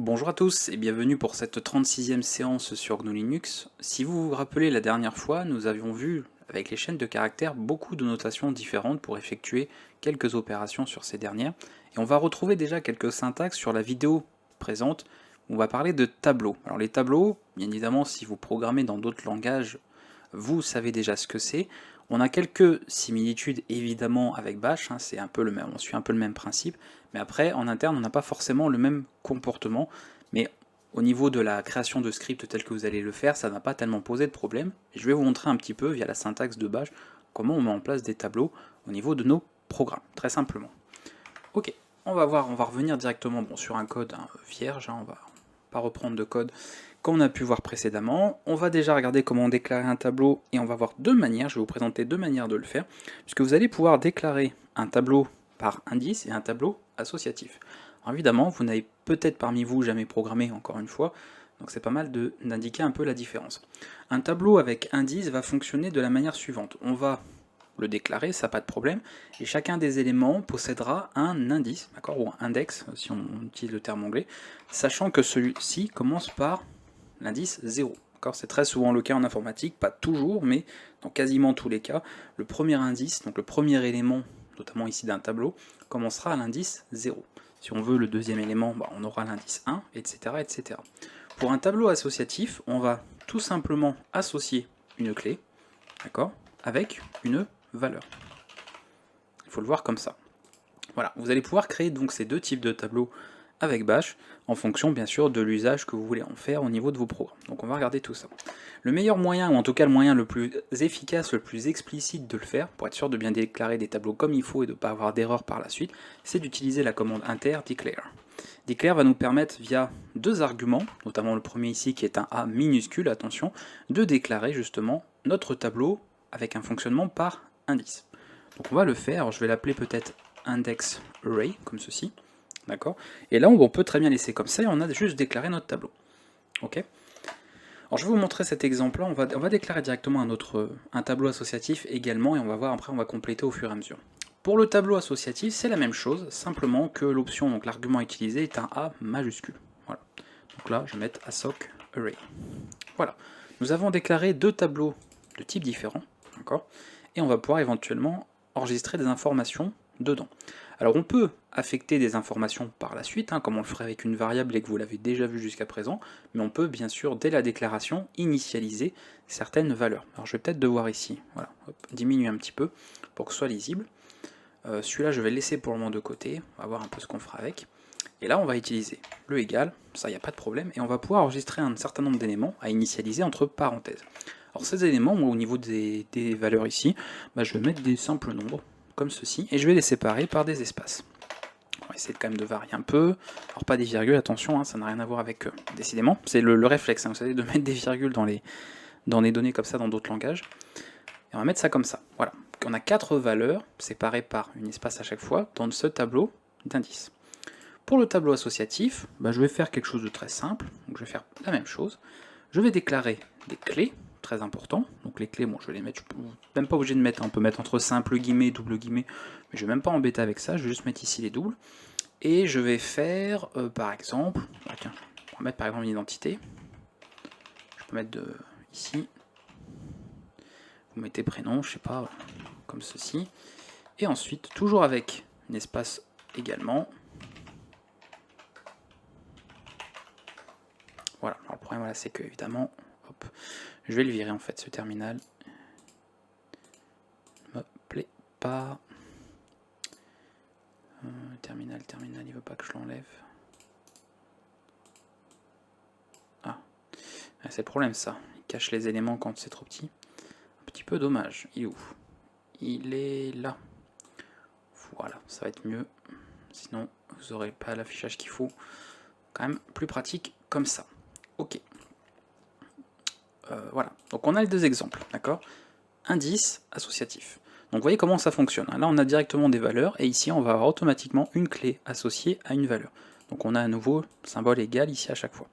Bonjour à tous et bienvenue pour cette 36e séance sur GNU Linux. Si vous vous rappelez la dernière fois, nous avions vu avec les chaînes de caractères beaucoup de notations différentes pour effectuer quelques opérations sur ces dernières. Et on va retrouver déjà quelques syntaxes sur la vidéo présente. On va parler de tableaux. Alors les tableaux, bien évidemment, si vous programmez dans d'autres langages, vous savez déjà ce que c'est. On a quelques similitudes évidemment avec Bash, c'est un peu le même, on suit un peu le même principe, mais après en interne on n'a pas forcément le même comportement, mais au niveau de la création de scripts tel que vous allez le faire, ça n'a pas tellement posé de problème. Et je vais vous montrer un petit peu via la syntaxe de Bash comment on met en place des tableaux au niveau de nos programmes, très simplement. Ok, on va revenir directement sur un code vierge, on va pas reprendre de code comme on a pu voir précédemment. On va déjà regarder comment déclarer un tableau et on va voir deux manières, je vais vous présenter deux manières de le faire, puisque vous allez pouvoir déclarer un tableau par indice et un tableau associatif. Alors évidemment, vous n'avez peut-être parmi vous jamais programmé encore une fois, donc c'est pas mal d'indiquer un peu la différence. Un tableau avec indice va fonctionner de la manière suivante. On va le déclarer, ça pas de problème, et chacun des éléments possédera un indice, d'accord, ou un index, si on utilise le terme anglais, sachant que celui-ci commence par l'indice 0. C'est très souvent le cas en informatique, pas toujours, mais dans quasiment tous les cas, le premier indice, donc le premier élément, notamment ici d'un tableau, commencera à l'indice 0. Si on veut le deuxième élément, on aura l'indice 1, etc., etc. Pour un tableau associatif, on va tout simplement associer une clé, d'accord, avec une valeur. Il faut le voir comme ça. Voilà, vous allez pouvoir créer donc ces deux types de tableaux avec Bash, en fonction bien sûr de l'usage que vous voulez en faire au niveau de vos programmes. Donc on va regarder tout ça. Le meilleur moyen, ou en tout cas le moyen le plus efficace, le plus explicite de le faire, pour être sûr de bien déclarer des tableaux comme il faut et de ne pas avoir d'erreur par la suite, c'est d'utiliser la commande inter declare. Declare va nous permettre via deux arguments, notamment le premier ici qui est un A minuscule, attention, de déclarer justement notre tableau avec un fonctionnement par indice. Donc on va le faire, alors je vais l'appeler peut-être index array, comme ceci, d'accord. Et là on peut très bien laisser comme ça et on a juste déclaré notre tableau. Ok. Alors je vais vous montrer cet exemple là, on va déclarer directement un tableau associatif également et on va voir après, on va compléter au fur et à mesure. Pour le tableau associatif, c'est la même chose, simplement que l'option, donc l'argument utilisé est un A majuscule. Voilà. Donc là, je vais mettre assoc array. Voilà. Nous avons déclaré deux tableaux de types différents, d'accord, et on va pouvoir éventuellement enregistrer des informations dedans. Alors on peut affecter des informations par la suite, comme on le ferait avec une variable et que vous l'avez déjà vu jusqu'à présent, mais on peut bien sûr, dès la déclaration, initialiser certaines valeurs. Alors je vais peut-être devoir ici, voilà, diminuer un petit peu pour que ce soit lisible. Celui-là je vais le laisser pour le moment de côté, on va voir un peu ce qu'on fera avec. Et là on va utiliser le égal, ça il n'y a pas de problème, et on va pouvoir enregistrer un certain nombre d'éléments à initialiser entre parenthèses. Alors ces éléments, moi au niveau des valeurs ici, je vais mettre des simples nombres, comme ceci, et je vais les séparer par des espaces. On va essayer quand même de varier un peu, alors pas des virgules, attention, ça n'a rien à voir avec décidément, c'est le réflexe, vous savez, de mettre des virgules dans les données comme ça dans d'autres langages. Et on va mettre ça comme ça, voilà. On a 4 valeurs séparées par un espace à chaque fois dans ce tableau d'indices. Pour le tableau associatif, je vais faire quelque chose de très simple, donc je vais faire la même chose. Je vais déclarer des clés, très important, donc les clés, je vais les mettre, je suis même pas obligé de mettre, on peut mettre entre simple guillemets, double guillemets, mais je vais même pas embêter avec ça, je vais juste mettre ici les doubles, et je vais faire, par exemple, tiens, on va mettre par exemple une identité, je peux mettre ici, vous mettez prénom, je sais pas, comme ceci, et ensuite, toujours avec un espace également. Voilà, alors le problème c'est que évidemment, hop, je vais le virer en fait ce terminal. Ne me plaît pas. Terminal, il veut pas que je l'enlève. Ah, c'est le problème ça, il cache les éléments quand c'est trop petit. Un petit peu dommage, il est où? Il est là. Voilà, ça va être mieux. Sinon, vous n'aurez pas l'affichage qu'il faut. Quand même plus pratique comme ça. Ok. Voilà, donc on a les deux exemples, d'accord. Indice, associatif. Donc vous voyez comment ça fonctionne. Là on a directement des valeurs, et ici on va avoir automatiquement une clé associée à une valeur. Donc on a à nouveau symbole égal ici à chaque fois.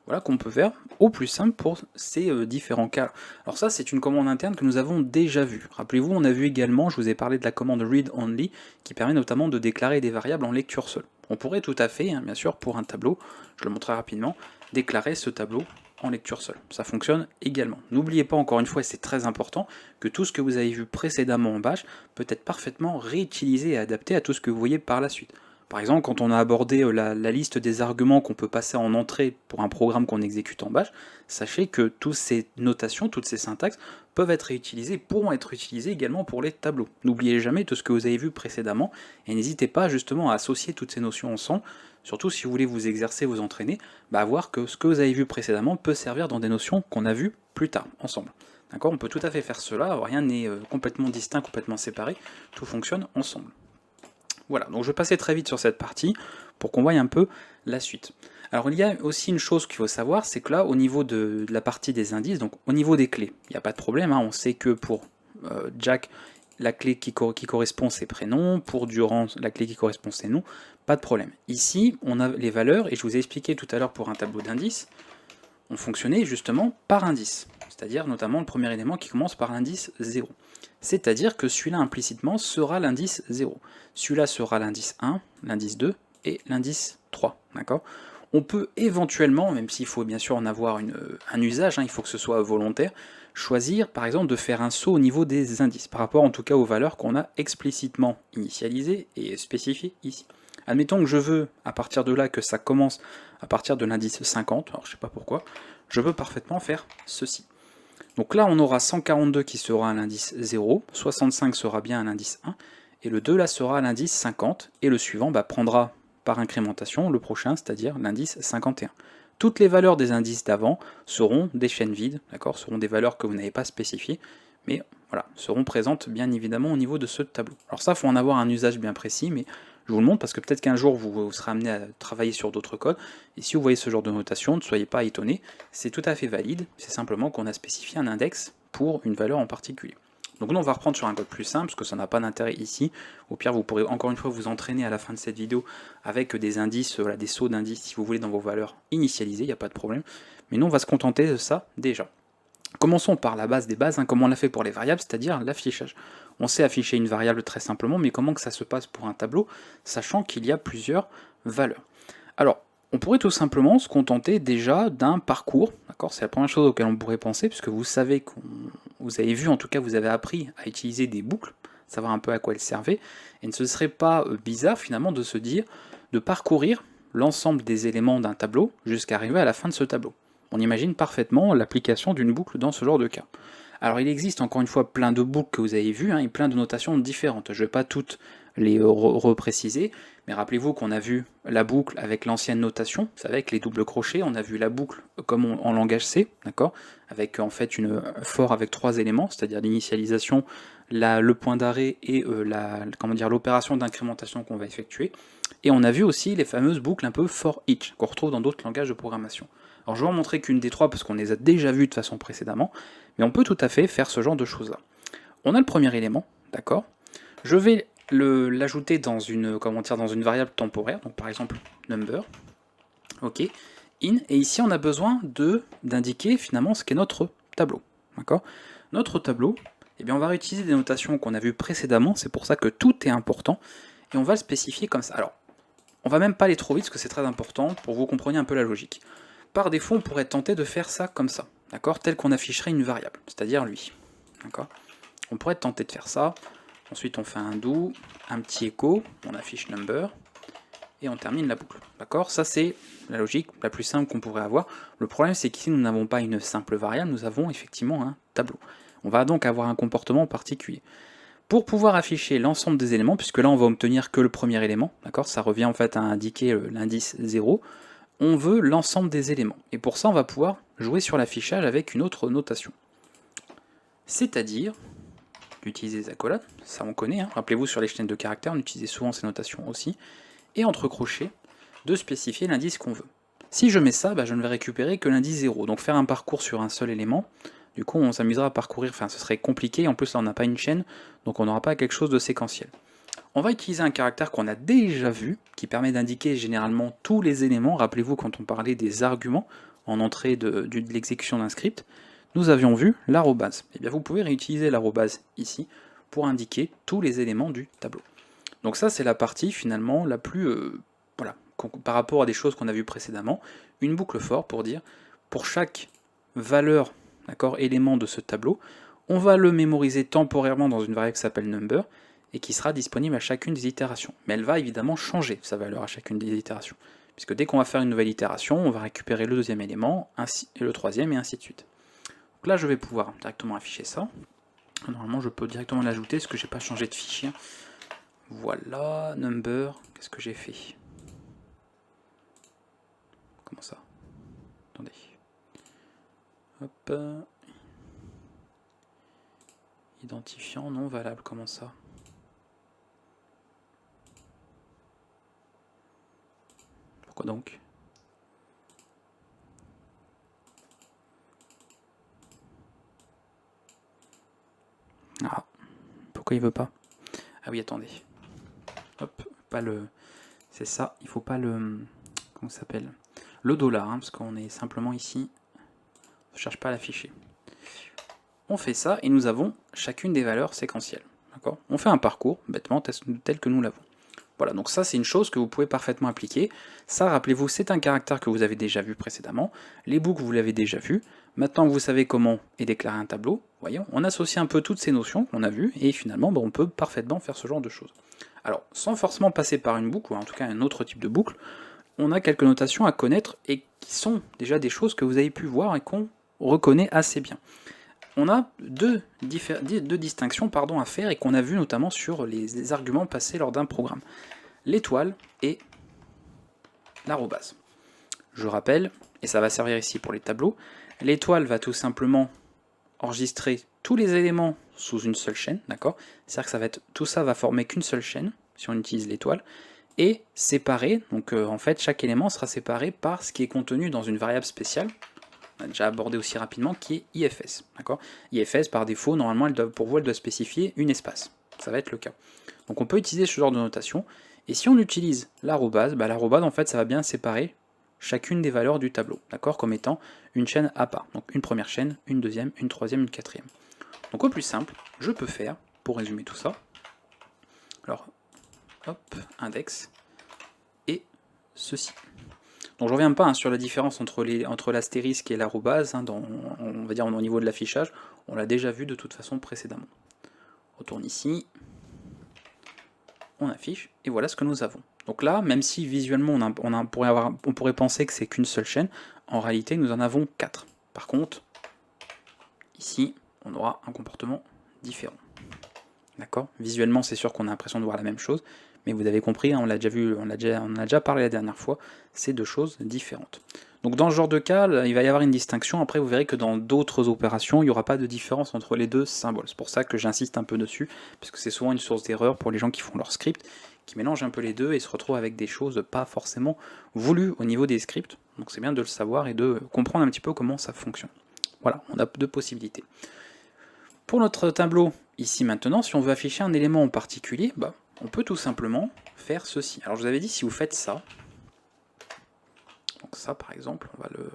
Voilà qu'on peut faire au plus simple pour ces différents cas. Alors ça c'est une commande interne que nous avons déjà vue. Rappelez-vous, on a vu également, je vous ai parlé de la commande read only, qui permet notamment de déclarer des variables en lecture seule. On pourrait tout à fait, bien sûr, pour un tableau, je le montrerai rapidement, déclarer ce tableau en lecture seule. Ça fonctionne également. N'oubliez pas encore une fois, et c'est très important, que tout ce que vous avez vu précédemment en Bash peut être parfaitement réutilisé et adapté à tout ce que vous voyez par la suite. Par exemple, quand on a abordé la liste des arguments qu'on peut passer en entrée pour un programme qu'on exécute en Bash, sachez que toutes ces notations, toutes ces syntaxes peuvent être réutilisées, pourront être utilisées également pour les tableaux. N'oubliez jamais tout ce que vous avez vu précédemment, et n'hésitez pas justement à associer toutes ces notions ensemble, surtout si vous voulez vous exercer, vous entraîner, à voir que ce que vous avez vu précédemment peut servir dans des notions qu'on a vues plus tard, ensemble. D'accord ? On peut tout à fait faire cela, rien n'est complètement distinct, complètement séparé, tout fonctionne ensemble. Voilà, donc je vais passer très vite sur cette partie pour qu'on voie un peu la suite. Alors il y a aussi une chose qu'il faut savoir, c'est que là, au niveau de la partie des indices, donc au niveau des clés, il n'y a pas de problème, on sait que pour Jack, la clé qui correspond c'est prénom, pour Durand, la clé qui correspond c'est nom, pas de problème. Ici, on a les valeurs, et je vous ai expliqué tout à l'heure pour un tableau d'indices, on fonctionnait justement par indice, c'est-à-dire notamment le premier élément qui commence par l'indice 0. C'est-à-dire que celui-là implicitement sera l'indice 0. Celui-là sera l'indice 1, l'indice 2 et l'indice 3. D'accord ? On peut éventuellement, même s'il faut bien sûr en avoir un usage, il faut que ce soit volontaire, choisir par exemple de faire un saut au niveau des indices, par rapport en tout cas aux valeurs qu'on a explicitement initialisées et spécifiées ici. Admettons que je veux, à partir de là, que ça commence à partir de l'indice 50, alors je sais pas pourquoi, je peux parfaitement faire ceci. Donc là on aura 142 qui sera à l'indice 0, 65 sera bien à l'indice 1, et le 2 là sera à l'indice 50, et le suivant prendra par incrémentation le prochain, c'est-à-dire l'indice 51. Toutes les valeurs des indices d'avant seront des chaînes vides, d'accord, seront des valeurs que vous n'avez pas spécifiées, mais voilà, seront présentes bien évidemment au niveau de ce tableau. Alors ça, il faut en avoir un usage bien précis, mais je vous le montre parce que peut-être qu'un jour vous serez amené à travailler sur d'autres codes, et si vous voyez ce genre de notation, ne soyez pas étonnés, c'est tout à fait valide, c'est simplement qu'on a spécifié un index pour une valeur en particulier. Donc nous on va reprendre sur un code plus simple, parce que ça n'a pas d'intérêt ici. Au pire vous pourrez encore une fois vous entraîner à la fin de cette vidéo avec des indices, voilà, des sauts d'indices si vous voulez dans vos valeurs initialisées, il n'y a pas de problème. Mais nous on va se contenter de ça déjà. Commençons par la base des bases, comme on l'a fait pour les variables, c'est-à-dire l'affichage. On sait afficher une variable très simplement, mais comment que ça se passe pour un tableau, sachant qu'il y a plusieurs valeurs. Alors, on pourrait tout simplement se contenter déjà d'un parcours, d'accord ? C'est la première chose auquel on pourrait penser, puisque vous savez vous avez vu, en tout cas vous avez appris à utiliser des boucles, savoir un peu à quoi elles servaient, et ne ce serait pas bizarre finalement de se dire, de parcourir l'ensemble des éléments d'un tableau jusqu'à arriver à la fin de ce tableau. On imagine parfaitement l'application d'une boucle dans ce genre de cas. Alors il existe encore une fois plein de boucles que vous avez vues, et plein de notations différentes. Je ne vais pas toutes les repréciser, mais rappelez-vous qu'on a vu la boucle avec l'ancienne notation, c'est avec les doubles crochets, on a vu la boucle comme en langage C, d'accord, avec en fait une for avec 3 éléments, c'est-à-dire l'initialisation, le point d'arrêt et l'opération d'incrémentation qu'on va effectuer. Et on a vu aussi les fameuses boucles un peu for each, qu'on retrouve dans d'autres langages de programmation. Alors je vais en montrer qu'une des trois parce qu'on les a déjà vues de façon précédemment, mais on peut tout à fait faire ce genre de choses là. On a le premier élément, d'accord. Je vais l'ajouter dans une variable temporaire, donc par exemple number, ok, in, et ici on a besoin d'indiquer finalement ce qu'est notre tableau, d'accord. Notre tableau, eh bien on va réutiliser des notations qu'on a vues précédemment, c'est pour ça que tout est important, et on va le spécifier comme ça. Alors, on va même pas aller trop vite parce que c'est très important pour que vous compreniez un peu la logique. Par défaut, on pourrait tenter de faire ça comme ça, d'accord, tel qu'on afficherait une variable, c'est-à-dire lui, d'accord. On pourrait tenter de faire ça. Ensuite, on fait un do, un petit écho, on affiche number, et on termine la boucle. D'accord? Ça, c'est la logique la plus simple qu'on pourrait avoir. Le problème, c'est qu'ici, nous n'avons pas une simple variable, nous avons effectivement un tableau. On va donc avoir un comportement particulier. Pour pouvoir afficher l'ensemble des éléments, puisque là, on va obtenir que le premier élément, d'accord? Ça revient en fait à indiquer l'indice 0. On veut l'ensemble des éléments. Et pour ça, on va pouvoir jouer sur l'affichage avec une autre notation. C'est-à-dire d'utiliser des accolades, ça on connaît, rappelez-vous sur les chaînes de caractères, on utilise souvent ces notations aussi, et entre crochets, de spécifier l'indice qu'on veut. Si je mets ça, je ne vais récupérer que l'indice 0, donc faire un parcours sur un seul élément, du coup on s'amusera à parcourir, ce serait compliqué, en plus là on n'a pas une chaîne, donc on n'aura pas quelque chose de séquentiel. On va utiliser un caractère qu'on a déjà vu, qui permet d'indiquer généralement tous les éléments, rappelez-vous quand on parlait des arguments en entrée de l'exécution d'un script, nous avions vu l'arrobase. Et bien vous pouvez réutiliser l'arrobase ici pour indiquer tous les éléments du tableau. Donc ça c'est la partie finalement la plus par rapport à des choses qu'on a vues précédemment, une boucle for pour dire, pour chaque valeur, d'accord, élément de ce tableau, on va le mémoriser temporairement dans une variable qui s'appelle number, et qui sera disponible à chacune des itérations. Mais elle va évidemment changer sa valeur à chacune des itérations, puisque dès qu'on va faire une nouvelle itération, on va récupérer le deuxième élément, et le troisième, et ainsi de suite. Donc là, je vais pouvoir directement afficher ça. Normalement, je peux directement l'ajouter, parce que j'ai pas changé de fichier. Voilà, number, qu'est-ce que j'ai fait? Comment ça? Attendez. Hop. Identifiant non valable, comment ça? Pourquoi donc? Ah, pourquoi il veut pas? Ah oui, attendez. Hop, pas le... C'est ça, il faut pas le... Comment ça s'appelle? Le dollar, hein, parce qu'on est simplement ici. On ne cherche pas à l'afficher. On fait ça et nous avons chacune des valeurs séquentielles. On fait un parcours, bêtement, tel que nous l'avons. Voilà, donc ça c'est une chose que vous pouvez parfaitement appliquer. Ça, rappelez-vous, c'est un caractère que vous avez déjà vu précédemment. Les boucles, vous l'avez déjà vu. Maintenant que vous savez comment est déclaré un tableau, voyons, on associe un peu toutes ces notions qu'on a vues, et finalement, on peut parfaitement faire ce genre de choses. Alors, sans forcément passer par une boucle, ou en tout cas un autre type de boucle, on a quelques notations à connaître, et qui sont déjà des choses que vous avez pu voir et qu'on reconnaît assez bien. On a deux distinctions à faire et qu'on a vu notamment sur les arguments passés lors d'un programme. L'étoile et l'arrobase. Je rappelle, et ça va servir ici pour les tableaux, l'étoile va tout simplement enregistrer tous les éléments sous une seule chaîne, d'accord? C'est-à-dire que tout ça va former qu'une seule chaîne, si on utilise l'étoile, et séparé, donc en fait chaque élément sera séparé par ce qui est contenu dans une variable spéciale, on a déjà abordé aussi rapidement, qui est IFS. IFS, par défaut, normalement, pour vous, elle doit spécifier une espace. Ça va être le cas. Donc on peut utiliser ce genre de notation, et si on utilise l'arrobase, l'arrobase, en fait, ça va bien séparer chacune des valeurs du tableau, d'accord, comme étant une chaîne à part. Donc une première chaîne, une deuxième, une troisième, une quatrième. Donc au plus simple, je peux faire, pour résumer tout ça, alors, hop, index, et ceci. Donc je ne reviens pas sur la différence entre l'astérisque et l'arrobase, on va dire au niveau de l'affichage, on l'a déjà vu de toute façon précédemment. On retourne ici, on affiche, et voilà ce que nous avons. Donc là, même si visuellement on pourrait penser que c'est qu'une seule chaîne, en réalité nous en avons 4. Par contre, ici, on aura un comportement différent. D'accord? Visuellement, c'est sûr qu'on a l'impression de voir la même chose, mais vous avez compris, hein, on a déjà parlé la dernière fois, c'est deux choses différentes. Donc dans ce genre de cas, il va y avoir une distinction. Après, vous verrez que dans d'autres opérations, il n'y aura pas de différence entre les deux symboles. C'est pour ça que j'insiste un peu dessus, parce que c'est souvent une source d'erreur pour les gens qui font leur script, qui mélangent un peu les deux et se retrouvent avec des choses pas forcément voulues au niveau des scripts. Donc c'est bien de le savoir et de comprendre un petit peu comment ça fonctionne. Voilà, on a deux possibilités. Pour notre tableau, ici maintenant, si on veut afficher un élément en particulier, on peut tout simplement faire ceci. Alors je vous avais dit, si vous faites ça, donc ça par exemple, on va le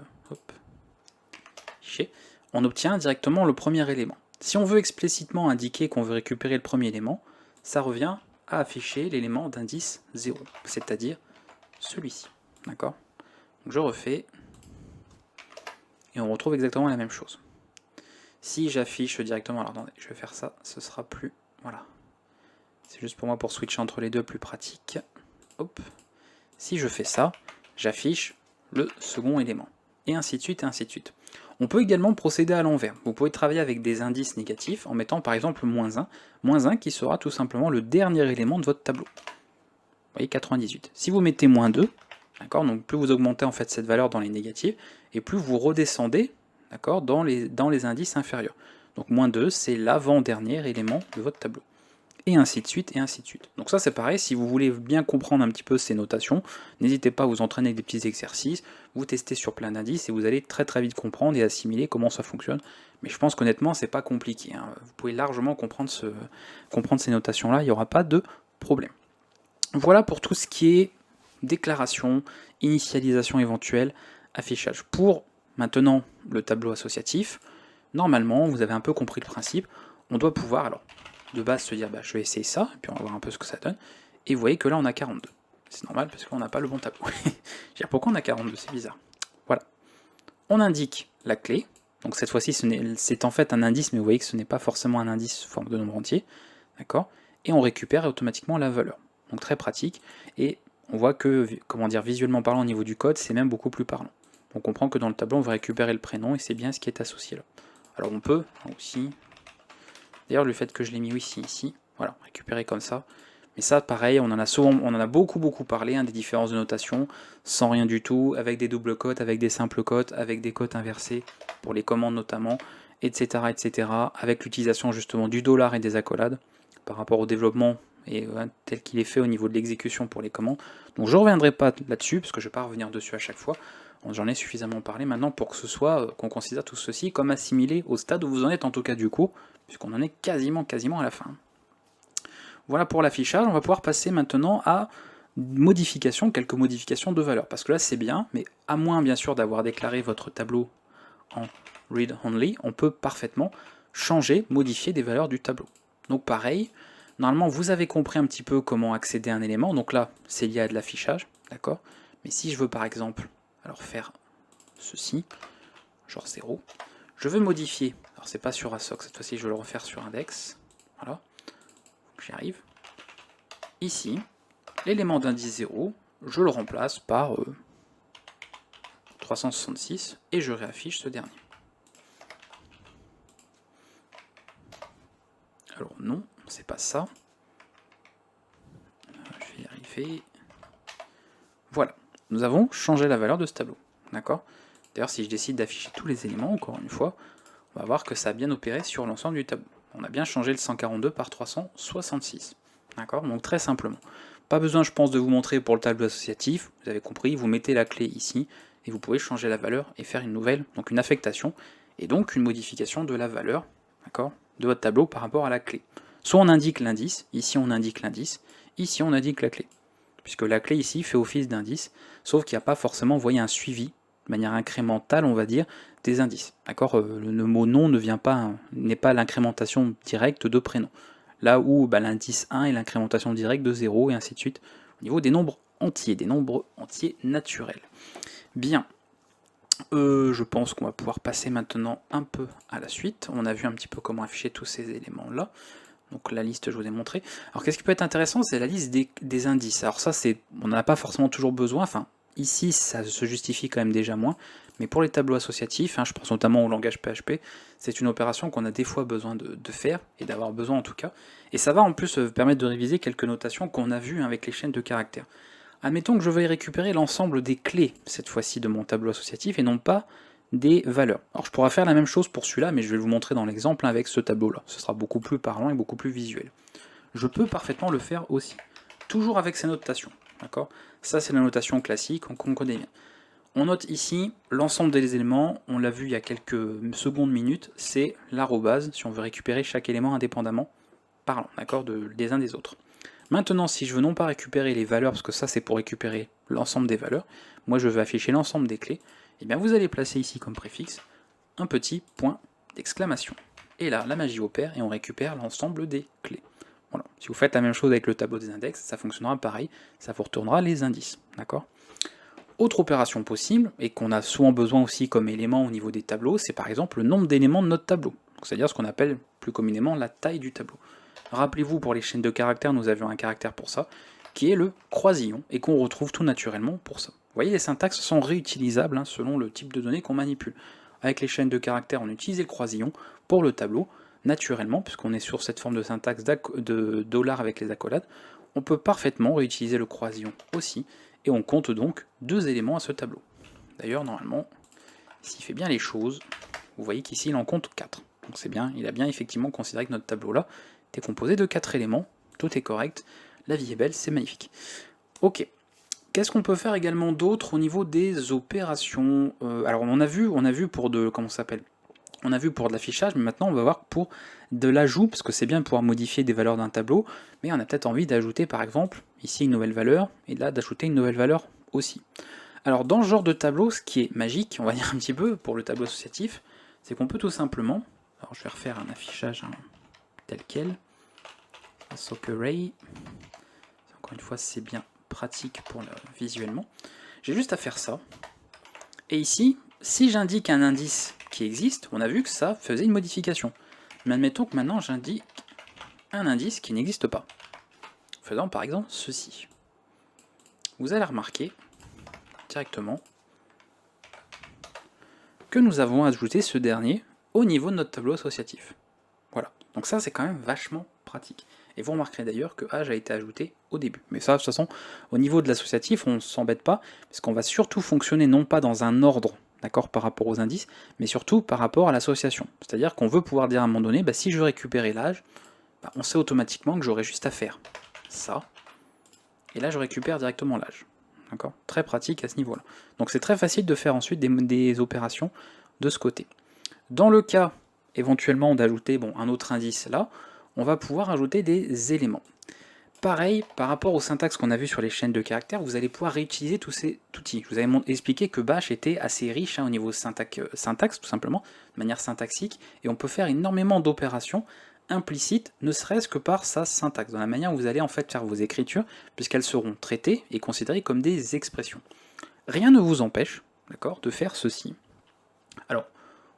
afficher, on obtient directement le premier élément. Si on veut explicitement indiquer qu'on veut récupérer le premier élément, ça revient à afficher l'élément d'indice 0, c'est-à-dire celui-ci. D'accord? Donc je refais, et on retrouve exactement la même chose. Si j'affiche directement, alors attendez, je vais faire ça, ce sera plus, voilà. C'est juste pour moi pour switcher entre les deux, plus pratique. Hop. Si je fais ça, j'affiche le second élément. Et ainsi de suite, et ainsi de suite. On peut également procéder à l'envers. Vous pouvez travailler avec des indices négatifs en mettant par exemple -1. -1 qui sera tout simplement le dernier élément de votre tableau. Vous voyez, 98. Si vous mettez -2, d'accord, donc plus vous augmentez en fait cette valeur dans les négatifs, et plus vous redescendez, d'accord, dans les indices inférieurs. Donc -2, c'est l'avant-dernier élément de votre tableau. Et ainsi de suite, et ainsi de suite. Donc ça c'est pareil, si vous voulez bien comprendre un petit peu ces notations, n'hésitez pas à vous entraîner avec des petits exercices, vous testez sur plein d'indices, et vous allez très vite comprendre et assimiler comment ça fonctionne. Mais je pense qu'honnêtement, c'est pas compliqué, hein. Vous pouvez largement comprendre ces notations-là, il n'y aura pas de problème. Voilà pour tout ce qui est déclaration, initialisation éventuelle, affichage. Pour maintenant le tableau associatif, normalement, vous avez un peu compris le principe, on doit pouvoir, alors, de base se dire je vais essayer ça, et puis on va voir un peu ce que ça donne, et vous voyez que là on a 42. C'est normal parce qu'on n'a pas le bon tableau. Je veux dire, pourquoi on a 42? C'est bizarre. Voilà. On indique la clé. Donc cette fois-ci, c'est en fait un indice, mais vous voyez que ce n'est pas forcément un indice sous forme de nombre entier. D'accord? Et on récupère automatiquement la valeur. Donc très pratique. Et on voit que, comment dire, visuellement parlant au niveau du code, c'est même beaucoup plus parlant. On comprend que dans le tableau, on va récupérer le prénom et c'est bien ce qui est associé là. Alors on peut aussi, d'ailleurs le fait que je l'ai mis ici, voilà, récupérer comme ça. Mais ça, pareil, on en a beaucoup parlé, hein, des différences de notation, sans rien du tout, avec des doubles cotes, avec des simples cotes, avec des cotes inversées, pour les commandes notamment, etc. Avec l'utilisation justement du dollar et des accolades, par rapport au développement et tel qu'il est fait au niveau de l'exécution pour les commandes. Donc je ne reviendrai pas là-dessus, parce que je ne vais pas revenir dessus à chaque fois. J'en ai suffisamment parlé maintenant pour que ce soit, qu'on considère tout ceci comme assimilé au stade où vous en êtes en tout cas du coup, puisqu'on en est quasiment à la fin. Voilà pour l'affichage, on va pouvoir passer maintenant à quelques modifications de valeur, parce que là c'est bien, mais à moins bien sûr d'avoir déclaré votre tableau en read only, on peut parfaitement changer, modifier des valeurs du tableau. Donc pareil, normalement vous avez compris un petit peu comment accéder à un élément, donc là c'est lié à de l'affichage, d'accord? Mais si je veux par exemple alors faire ceci, genre 0, je veux modifier, alors c'est pas sur ASOC, cette fois-ci je vais le refaire sur index, voilà, j'y arrive. Ici, l'élément d'indice 0, je le remplace par 366 et je réaffiche ce dernier. Alors non, c'est pas ça. Je vais y arriver. Voilà, nous avons changé la valeur de ce tableau. D'accord? D'ailleurs, si je décide d'afficher tous les éléments, encore une fois, on va voir que ça a bien opéré sur l'ensemble du tableau. On a bien changé le 142 par 366. D'accord? Donc très simplement. Pas besoin, je pense, de vous montrer pour le tableau associatif. Vous avez compris, vous mettez la clé ici, et vous pouvez changer la valeur et faire une nouvelle, donc une affectation, et donc une modification de la valeur, d'accord, de votre tableau par rapport à la clé. Soit on indique l'indice, ici on indique l'indice, ici on indique la clé. Puisque la clé ici fait office d'indice, sauf qu'il n'y a pas forcément, vous voyez, un suivi, de manière incrémentale, on va dire, des indices. D'accord, le mot nom n'est pas l'incrémentation directe de prénom. Là où l'indice 1 est l'incrémentation directe de 0 et ainsi de suite, au niveau des nombres entiers naturels. Bien, je pense qu'on va pouvoir passer maintenant un peu à la suite. On a vu un petit peu comment afficher tous ces éléments-là. Donc la liste, je vous ai montré. Alors qu'est-ce qui peut être intéressant, c'est la liste des indices. Alors ça, on n'en a pas forcément toujours besoin. Enfin, ici, ça se justifie quand même déjà moins. Mais pour les tableaux associatifs, je pense notamment au langage PHP, c'est une opération qu'on a des fois besoin de faire, et d'avoir besoin en tout cas. Et ça va en plus permettre de réviser quelques notations qu'on a vues avec les chaînes de caractères. Admettons que je veuille récupérer l'ensemble des clés, cette fois-ci, de mon tableau associatif, et non pas des valeurs. Alors je pourrais faire la même chose pour celui-là, mais je vais vous montrer dans l'exemple avec ce tableau-là. Ce sera beaucoup plus parlant et beaucoup plus visuel. Je peux parfaitement le faire aussi, toujours avec ces notations. D'accord? Ça, c'est la notation classique qu'on connaît bien. On note ici l'ensemble des éléments, on l'a vu il y a quelques secondes, minutes, c'est l'arrobase, si on veut récupérer chaque élément indépendamment, parlant, d'accord, des uns des autres. Maintenant, si je veux non pas récupérer les valeurs, parce que ça c'est pour récupérer l'ensemble des valeurs, moi je veux afficher l'ensemble des clés, et bien vous allez placer ici comme préfixe un petit point d'exclamation. Et là, la magie opère et on récupère l'ensemble des clés. Voilà. Si vous faites la même chose avec le tableau des index, ça fonctionnera pareil, ça vous retournera les indices. D'accord ? Autre opération possible, et qu'on a souvent besoin aussi comme élément au niveau des tableaux, c'est par exemple le nombre d'éléments de notre tableau. C'est-à-dire ce qu'on appelle plus communément la taille du tableau. Rappelez-vous, pour les chaînes de caractères, nous avions un caractère pour ça, qui est le croisillon, et qu'on retrouve tout naturellement pour ça. Vous voyez, les syntaxes sont réutilisables selon le type de données qu'on manipule. Avec les chaînes de caractères, on utilise le croisillon pour le tableau, naturellement, puisqu'on est sur cette forme de syntaxe de dollar avec les accolades, on peut parfaitement réutiliser le croisillon aussi, et on compte donc 2 éléments à ce tableau. D'ailleurs, normalement, s'il fait bien les choses, vous voyez qu'ici il en compte 4. Donc c'est bien, il a bien effectivement considéré que notre tableau-là était composé de 4 éléments, tout est correct, la vie est belle, c'est magnifique. Ok, qu'est-ce qu'on peut faire également d'autre au niveau des opérations? Alors on a vu pour de, comment ça s'appelle? On a vu pour de l'affichage, mais maintenant on va voir pour de l'ajout, parce que c'est bien de pouvoir modifier des valeurs d'un tableau, mais on a peut-être envie d'ajouter par exemple ici une nouvelle valeur, et là d'ajouter une nouvelle valeur aussi. Alors dans ce genre de tableau, ce qui est magique, on va dire un petit peu, pour le tableau associatif, c'est qu'on peut tout simplement, alors je vais refaire un affichage tel quel, ASOC Array, encore une fois c'est bien pratique pour visuellement. J'ai juste à faire ça. Et ici, si j'indique un indice qui existe, on a vu que ça faisait une modification. Mais admettons que maintenant j'indique un indice qui n'existe pas. Faisant par exemple ceci. Vous allez remarquer directement que nous avons ajouté ce dernier au niveau de notre tableau associatif. Voilà, donc ça c'est quand même vachement pratique. Et vous remarquerez d'ailleurs que âge a été ajouté au début. Mais ça, de toute façon, au niveau de l'associatif, on ne s'embête pas, parce qu'on va surtout fonctionner non pas dans un ordre, d'accord, par rapport aux indices, mais surtout par rapport à l'association. C'est-à-dire qu'on veut pouvoir dire à un moment donné, bah, si je veux récupérer l'âge, bah, on sait automatiquement que j'aurai juste à faire ça, et là je récupère directement l'âge. D'accord, très pratique à ce niveau-là. Donc c'est très facile de faire ensuite des opérations de ce côté. Dans le cas éventuellement d'ajouter un autre indice là, on va pouvoir ajouter des éléments. Pareil, par rapport au syntaxe qu'on a vu sur les chaînes de caractères, vous allez pouvoir réutiliser tous ces outils. Je vous avais expliqué que Bash était assez riche au niveau syntaxe, tout simplement, de manière syntaxique, et on peut faire énormément d'opérations implicites, ne serait-ce que par sa syntaxe, dans la manière où vous allez en fait faire vos écritures, puisqu'elles seront traitées et considérées comme des expressions. Rien ne vous empêche, d'accord, de faire ceci. Alors,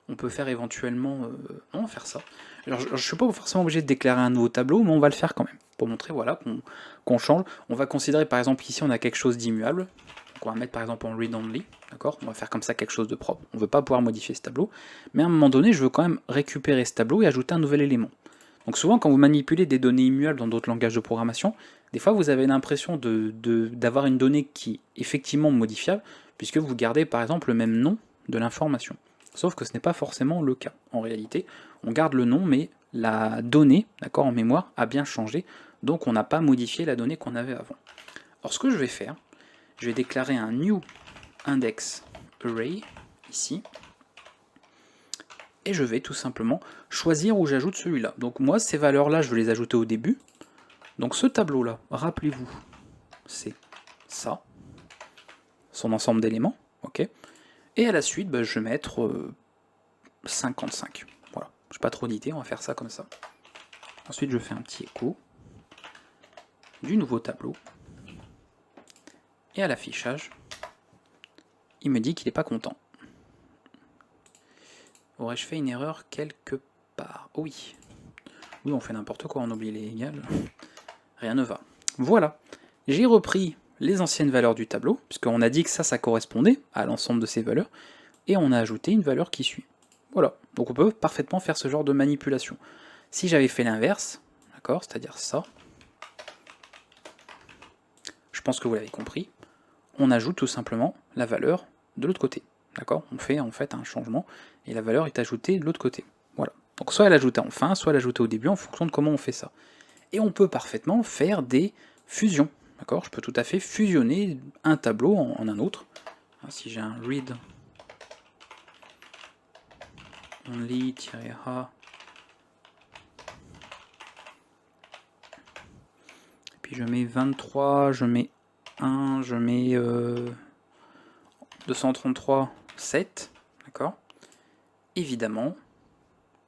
on peut faire éventuellement... on va faire ça. Alors, je ne suis pas forcément obligé de déclarer un nouveau tableau, mais on va le faire quand même, pour montrer voilà, qu'on change. On va considérer par exemple ici on a quelque chose d'immuable, donc on va mettre par exemple en read only, d'accord, on va faire comme ça quelque chose de propre. On ne veut pas pouvoir modifier ce tableau, mais à un moment donné je veux quand même récupérer ce tableau et ajouter un nouvel élément. Donc souvent quand vous manipulez des données immuables dans d'autres langages de programmation, des fois vous avez l'impression d'avoir une donnée qui est effectivement modifiable, puisque vous gardez par exemple le même nom de l'information. Sauf que ce n'est pas forcément le cas. En réalité, on garde le nom, mais la donnée, d'accord, en mémoire, a bien changé, donc on n'a pas modifié la donnée qu'on avait avant. Alors ce que je vais faire, je vais déclarer un new index array, ici, et je vais tout simplement choisir où j'ajoute celui-là. Donc moi, ces valeurs-là, je vais les ajouter au début. Donc ce tableau-là, rappelez-vous, c'est ça, son ensemble d'éléments, ok. Et à la suite, je vais mettre 55. Voilà, je n'ai pas trop d'idées, on va faire ça comme ça. Ensuite, je fais un petit écho du nouveau tableau. Et à l'affichage, il me dit qu'il n'est pas content. Aurais-je fait une erreur quelque part? Oh oui. Oui, on fait n'importe quoi, on oublie les égales. Rien ne va. Voilà, j'ai repris les anciennes valeurs du tableau, puisqu'on a dit que ça correspondait à l'ensemble de ces valeurs, et on a ajouté une valeur qui suit. Voilà, donc on peut parfaitement faire ce genre de manipulation. Si j'avais fait l'inverse, d'accord, c'est-à-dire ça, je pense que vous l'avez compris, on ajoute tout simplement la valeur de l'autre côté. D'accord, on fait en fait un changement, et la valeur est ajoutée de l'autre côté. Voilà, donc soit elle est ajoutée en fin, soit elle est ajoutée au début, en fonction de comment on fait ça. Et on peut parfaitement faire des fusions. D'accord, je peux tout à fait fusionner un tableau en un autre. Si j'ai un read only-a, puis je mets 23, je mets 1, je mets 233, 7, d'accord. Évidemment,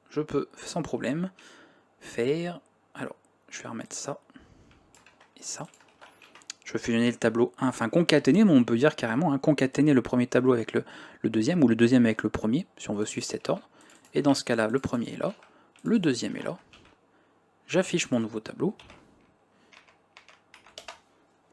je peux sans problème faire, alors je vais remettre ça et ça. Je vais fusionner le tableau 1, enfin concaténer, mais on peut dire carrément concaténer le premier tableau avec le deuxième, ou le deuxième avec le premier, si on veut suivre cet ordre. Et dans ce cas-là, le premier est là, le deuxième est là. J'affiche mon nouveau tableau.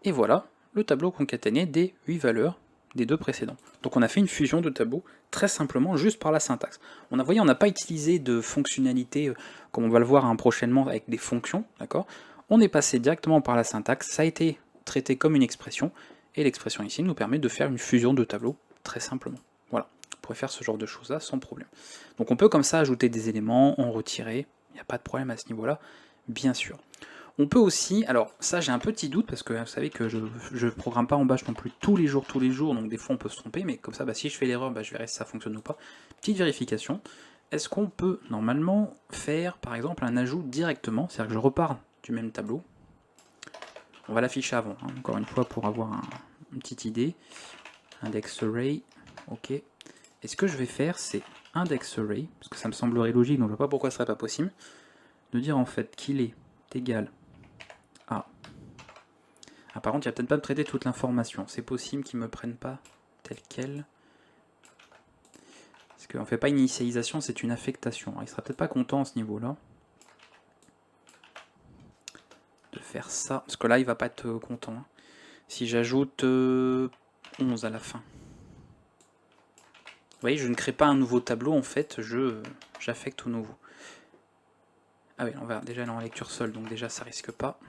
Et voilà, le tableau concaténé des 8 valeurs des deux précédents. Donc on a fait une fusion de tableaux très simplement juste par la syntaxe. On n'a pas utilisé de fonctionnalité comme on va le voir prochainement avec des fonctions, d'accord. On est passé directement par la syntaxe, ça a été traité comme une expression, et l'expression ici nous permet de faire une fusion de tableaux très simplement. Voilà, on pourrait faire ce genre de choses là sans problème. Donc on peut comme ça ajouter des éléments, en retirer, il n'y a pas de problème à ce niveau-là, bien sûr. On peut aussi, alors ça j'ai un petit doute parce que vous savez que je ne programme pas en Bash non plus tous les jours, donc des fois on peut se tromper, mais comme ça si je fais l'erreur, je verrai si ça fonctionne ou pas. Petite vérification, est-ce qu'on peut normalement faire par exemple un ajout directement, c'est-à-dire que je repars du même tableau, on va l'afficher avant, encore une fois pour avoir une petite idée, index array, ok, et ce que je vais faire c'est index array, parce que ça me semblerait logique, donc je ne vois pas pourquoi ce serait pas possible, de dire en fait qu'il est égal à... Ah, par contre, il va peut-être pas me traiter toute l'information. C'est possible qu'ils me prennent pas tel quel. Parce qu'on ne fait pas une initialisation, c'est une affectation. Il sera peut-être pas content à ce niveau-là. De faire ça. Parce que là, il va pas être content. Hein. Si j'ajoute 11 à la fin. Vous voyez, je ne crée pas un nouveau tableau, en fait, j'affecte au nouveau. Ah oui, on va déjà aller en lecture seule, donc déjà ça risque pas.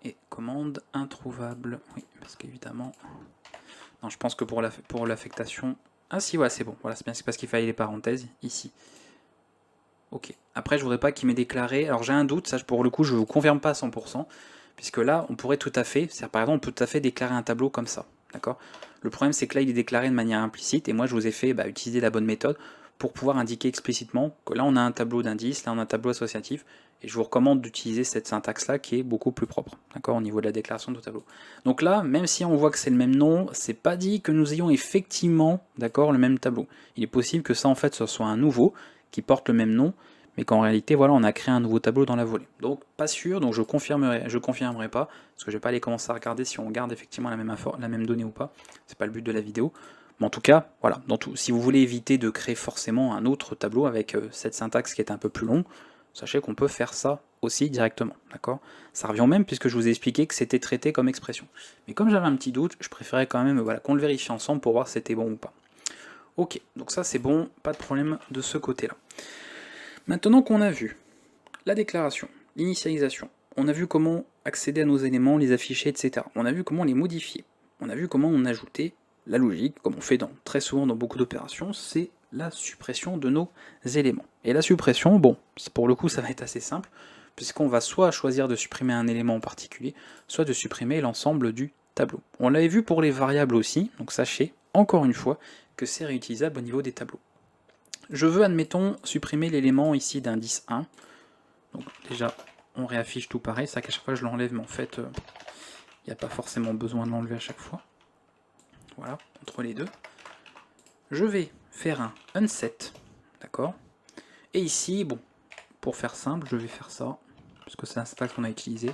Et commande introuvable. Oui, parce qu'évidemment... Non, je pense que pour l'affectation... Ah si, ouais, c'est bon. Voilà, c'est bien, c'est parce qu'il fallait les parenthèses, ici. Ok. Après, je voudrais pas qu'il m'ait déclaré... Alors j'ai un doute, ça pour le coup, je ne vous confirme pas à 100%, puisque là, on pourrait tout à fait... Par exemple, on peut tout à fait déclarer un tableau comme ça. D'accord. Le problème, c'est que là, il est déclaré de manière implicite, et moi, je vous ai fait utiliser la bonne méthode pour pouvoir indiquer explicitement que là, on a un tableau d'indices, là, on a un tableau associatif, et je vous recommande d'utiliser cette syntaxe-là qui est beaucoup plus propre, d'accord, au niveau de la déclaration de tableau. Donc là, même si on voit que c'est le même nom, c'est pas dit que nous ayons effectivement, d'accord, le même tableau. Il est possible que ça, en fait, ce soit un nouveau qui porte le même nom, mais qu'en réalité, voilà, on a créé un nouveau tableau dans la volée. Donc, pas sûr, donc je confirmerai pas, parce que je vais pas aller commencer à regarder si on garde effectivement la même donnée ou pas. C'est pas le but de la vidéo. Mais en tout cas, voilà, si vous voulez éviter de créer forcément un autre tableau avec cette syntaxe qui est un peu plus longue, sachez qu'on peut faire ça aussi directement, d'accord. Ça revient au même puisque je vous ai expliqué que c'était traité comme expression. Mais comme j'avais un petit doute, je préférais quand même qu'on le vérifie ensemble pour voir si c'était bon ou pas. Ok, donc ça c'est bon, pas de problème de ce côté-là. Maintenant qu'on a vu la déclaration, l'initialisation, on a vu comment accéder à nos éléments, les afficher, etc. On a vu comment les modifier. On a vu comment on ajoutait la logique, comme on fait très souvent dans beaucoup d'opérations, c'est la suppression de nos éléments. Et la suppression, bon, pour le coup ça va être assez simple, puisqu'on va soit choisir de supprimer un élément en particulier, soit de supprimer l'ensemble du tableau. On l'avait vu pour les variables aussi, donc sachez, encore une fois, que c'est réutilisable au niveau des tableaux. Je veux, admettons, supprimer l'élément ici d'indice 1. Donc déjà, on réaffiche tout pareil, c'est qu'à chaque fois je l'enlève, mais en fait, il n'y a pas forcément besoin de l'enlever à chaque fois. Voilà, entre les deux. Je vais faire un unset, d'accord. Et ici, bon, pour faire simple, je vais faire ça, parce que c'est un syntaxe qu'on a utilisé,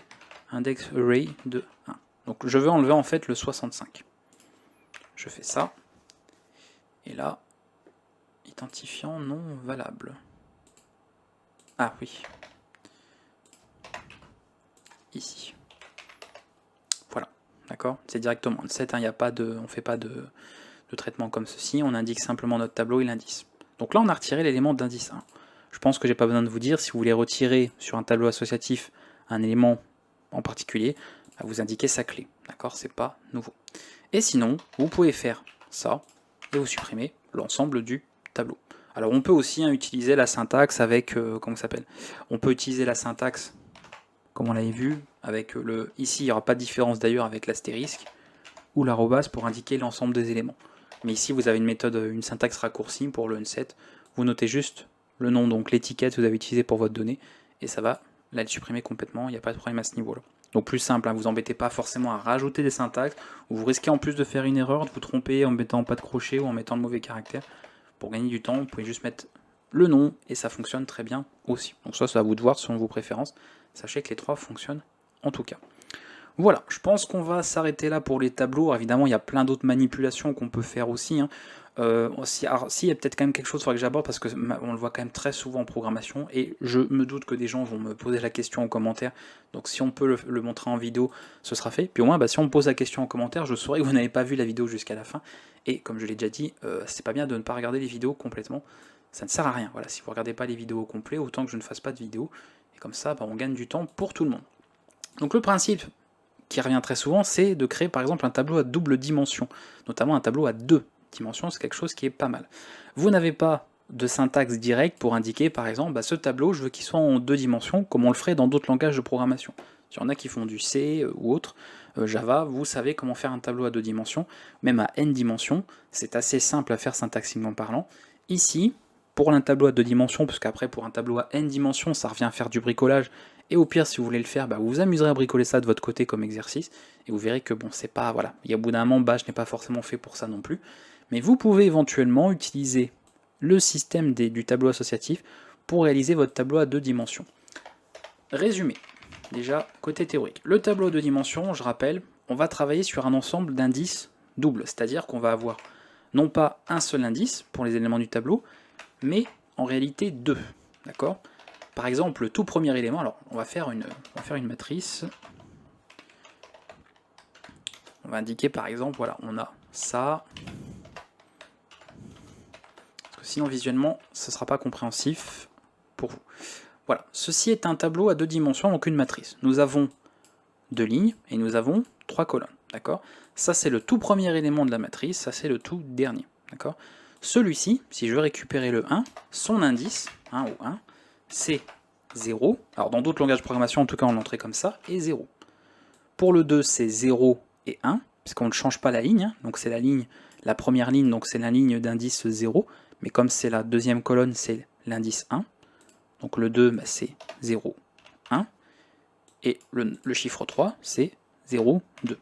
index array de 1. Donc je veux enlever en fait le 65. Je fais ça, et là, identifiant non valable. Ah oui. Ici. Voilà, d'accord. C'est directement unset, hein, y a pas de, on ne fait pas de traitement comme ceci, on indique simplement notre tableau et l'indice. Donc là, on a retiré l'élément d'indice 1. Je pense que j'ai pas besoin de vous dire, si vous voulez retirer sur un tableau associatif un élément en particulier, vous indiquez sa clé, d'accord, c'est pas nouveau. Et sinon, vous pouvez faire ça, et vous supprimez l'ensemble du tableau. Alors on peut aussi utiliser la syntaxe avec, comment ça s'appelle, on peut utiliser la syntaxe, comme on l'avait vu, avec ici il n'y aura pas de différence d'ailleurs avec l'astérisque, ou l'arrobas pour indiquer l'ensemble des éléments. Mais ici vous avez une méthode, une syntaxe raccourcie pour le unset, vous notez juste le nom, donc l'étiquette que vous avez utilisée pour votre donnée, et ça va la supprimer complètement, il n'y a pas de problème à ce niveau-là. Donc plus simple, vous embêtez pas forcément à rajouter des syntaxes, ou vous risquez en plus de faire une erreur, de vous tromper en mettant pas de crochet ou en mettant le mauvais caractère. Pour gagner du temps, vous pouvez juste mettre le nom, et ça fonctionne très bien aussi. Donc ça, c'est à vous de voir selon vos préférences. Sachez que les trois fonctionnent en tout cas. Voilà, je pense qu'on va s'arrêter là pour les tableaux. Alors, évidemment, il y a plein d'autres manipulations qu'on peut faire aussi. Il y a peut-être quand même quelque chose qu'il faudrait que j'aborde parce qu'on le voit quand même très souvent en programmation et je me doute que des gens vont me poser la question en commentaire. Donc si on peut le montrer en vidéo, ce sera fait. Puis au moins, si on me pose la question en commentaire, je saurai que vous n'avez pas vu la vidéo jusqu'à la fin. Et comme je l'ai déjà dit, c'est pas bien de ne pas regarder les vidéos complètement. Ça ne sert à rien. Voilà, si vous ne regardez pas les vidéos au complet, autant que je ne fasse pas de vidéo. Et comme ça, on gagne du temps pour tout le monde. Donc le principe qui revient très souvent, c'est de créer par exemple un tableau à double dimension, notamment un tableau à 2 dimensions, c'est quelque chose qui est pas mal. Vous n'avez pas de syntaxe directe pour indiquer par exemple, ce tableau, je veux qu'il soit en 2 dimensions, comme on le ferait dans d'autres langages de programmation. Il y en a qui font du C ou autre, Java, vous savez comment faire un tableau à 2 dimensions, même à n dimensions, c'est assez simple à faire syntaxiquement parlant. Ici, pour un tableau à 2 dimensions, parce qu'après pour un tableau à n dimensions, ça revient à faire du bricolage, et au pire, si vous voulez le faire, vous vous amuserez à bricoler ça de votre côté comme exercice, et vous verrez que c'est pas, voilà, il y a au bout d'un moment, Bash n'est pas forcément fait pour ça non plus, mais vous pouvez éventuellement utiliser le système du tableau associatif pour réaliser votre tableau à 2 dimensions. Résumé, déjà côté théorique. Le tableau de dimension, je rappelle, on va travailler sur un ensemble d'indices doubles, c'est-à-dire qu'on va avoir non pas un seul indice pour les éléments du tableau, mais en réalité deux. D'accord? Par exemple, le tout premier élément, alors on va faire une matrice. On va indiquer par exemple, voilà, on a ça. Parce que sinon visuellement, ce ne sera pas compréhensif pour vous. Voilà, ceci est un tableau à deux dimensions, donc une matrice. Nous avons deux lignes et nous avons trois colonnes. D'accord? Ça c'est le tout premier élément de la matrice, ça c'est le tout dernier. D'accord? Celui-ci, si je veux récupérer le 1, son indice, 1 ou 1, c'est 0. Alors dans d'autres langages de programmation, en tout cas on l'entrait comme ça, et 0. Pour le 2, c'est 0 et 1, puisqu'on ne change pas la ligne, hein, donc c'est la première ligne, donc c'est la ligne d'indice 0, mais comme c'est la deuxième colonne, c'est l'indice 1. Donc le 2, bah, c'est 0, 1, et le chiffre 3, c'est 0, 2.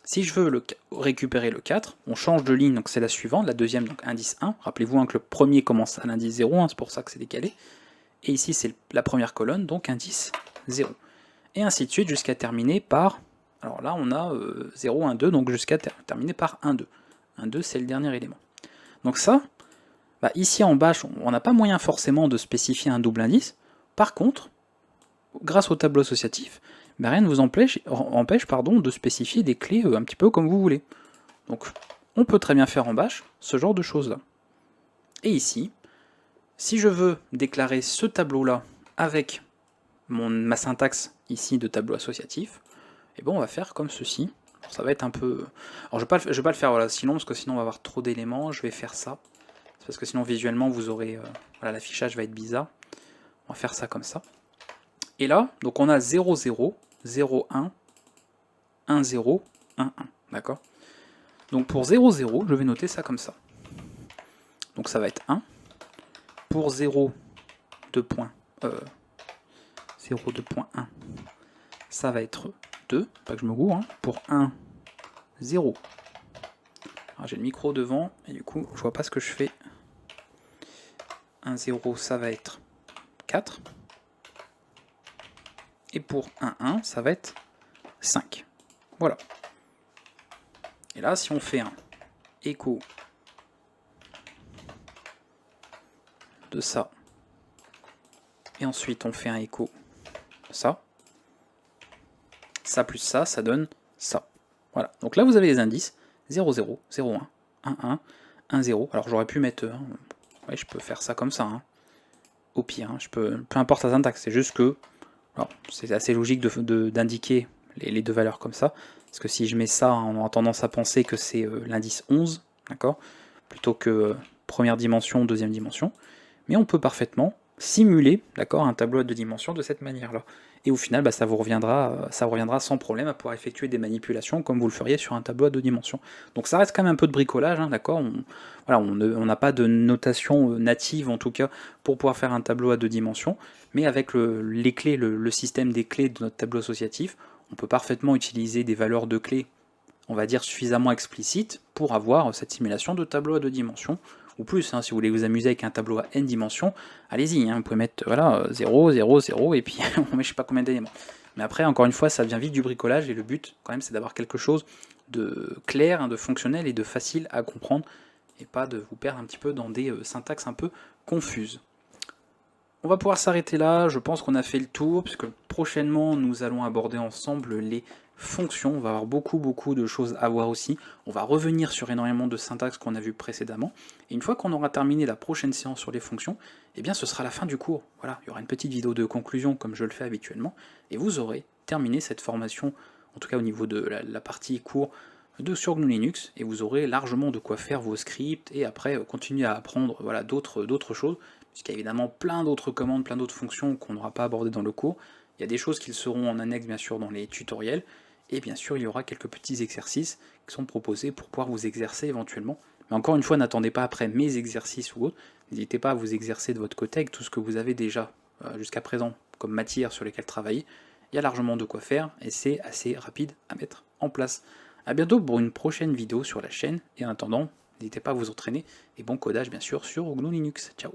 Si je veux récupérer le 4, on change de ligne, donc c'est la suivante, la deuxième, donc indice 1. Rappelez-vous hein, que le premier commence à l'indice 0, hein, c'est pour ça que c'est décalé. Et ici, c'est la première colonne, donc indice 0. Et ainsi de suite, jusqu'à terminer par... Alors là, on a 0, 1, 2, donc jusqu'à terminer par 1, 2. 1, 2, c'est le dernier élément. Donc ça, bah ici en bas, on n'a pas moyen forcément de spécifier un double indice. Par contre, grâce au tableau associatif, bah rien ne vous empêche de spécifier des clés un petit peu comme vous voulez. Donc on peut très bien faire en bash ce genre de choses là. Et ici, si je veux déclarer ce tableau-là avec ma syntaxe ici de tableau associatif, et bon on va faire comme ceci. Alors, ça va être un peu... Alors je vais pas le faire voilà, sinon, parce que sinon on va avoir trop d'éléments, je vais faire ça. C'est parce que sinon visuellement vous aurez... voilà, l'affichage va être bizarre. On va faire ça comme ça. Et là, donc on a 0, 0, 0, 1, 1, 0, 1, 1. D'accord? Donc pour 0, 0, je vais noter ça comme ça. Donc ça va être 1. Pour 0, 2.1, ça va être 2, pas que je me gourre, hein. Pour 1, 0. Alors j'ai le micro devant, et du coup, je vois pas ce que je fais. 1, 0, ça va être 4. Et pour 1, 1, ça va être 5. Voilà. Et là, si on fait un écho de ça, et ensuite on fait un écho de ça, ça plus ça, ça donne ça. Voilà. Donc là, vous avez les indices 0, 0, 0, 1, 1, 1, 1, 0. Alors j'aurais pu mettre... ouais, je peux faire ça comme ça. Hein. Au pire, hein, peu importe la syntaxe, c'est juste que c'est assez logique d'indiquer les deux valeurs comme ça, parce que si je mets ça, on aura tendance à penser que c'est l'indice 11, d'accord, plutôt que première dimension, deuxième dimension, mais on peut parfaitement simuler, d'accord, un tableau à deux dimensions de cette manière-là. Et au final, bah, ça vous reviendra sans problème à pouvoir effectuer des manipulations comme vous le feriez sur un tableau à deux dimensions. Donc ça reste quand même un peu de bricolage, hein, d'accord. On n'a pas de notation native en tout cas pour pouvoir faire un tableau à deux dimensions, mais avec les clés, le système des clés de notre tableau associatif, on peut parfaitement utiliser des valeurs de clés, on va dire suffisamment explicites pour avoir cette simulation de tableau à deux dimensions, ou plus, hein, si vous voulez vous amuser avec un tableau à n dimensions, allez-y, hein, vous pouvez mettre voilà, 0, 0, 0, et puis on met je sais pas combien d'éléments. Mais après, encore une fois, ça devient vite du bricolage, et le but, quand même, c'est d'avoir quelque chose de clair, hein, de fonctionnel et de facile à comprendre, et pas de vous perdre un petit peu dans des syntaxes un peu confuses. On va pouvoir s'arrêter là, je pense qu'on a fait le tour, puisque prochainement nous allons aborder ensemble les fonctions, on va avoir beaucoup de choses à voir aussi, on va revenir sur énormément de syntaxes qu'on a vu précédemment, et une fois qu'on aura terminé la prochaine séance sur les fonctions, eh bien ce sera la fin du cours, voilà, il y aura une petite vidéo de conclusion comme je le fais habituellement, et vous aurez terminé cette formation, en tout cas au niveau de la partie cours sur GNU Linux, et vous aurez largement de quoi faire vos scripts, et après continuer à apprendre voilà, d'autres choses, puisqu'il y a évidemment plein d'autres commandes, plein d'autres fonctions qu'on n'aura pas abordées dans le cours. Il y a des choses qui seront en annexe bien sûr dans les tutoriels, et bien sûr il y aura quelques petits exercices qui sont proposés pour pouvoir vous exercer éventuellement. Mais encore une fois, n'attendez pas après mes exercices ou autres, n'hésitez pas à vous exercer de votre côté avec tout ce que vous avez déjà jusqu'à présent comme matière sur lesquelles travailler. Il y a largement de quoi faire, et c'est assez rapide à mettre en place. A bientôt pour une prochaine vidéo sur la chaîne, et en attendant, n'hésitez pas à vous entraîner, et bon codage bien sûr sur GNU Linux. Ciao.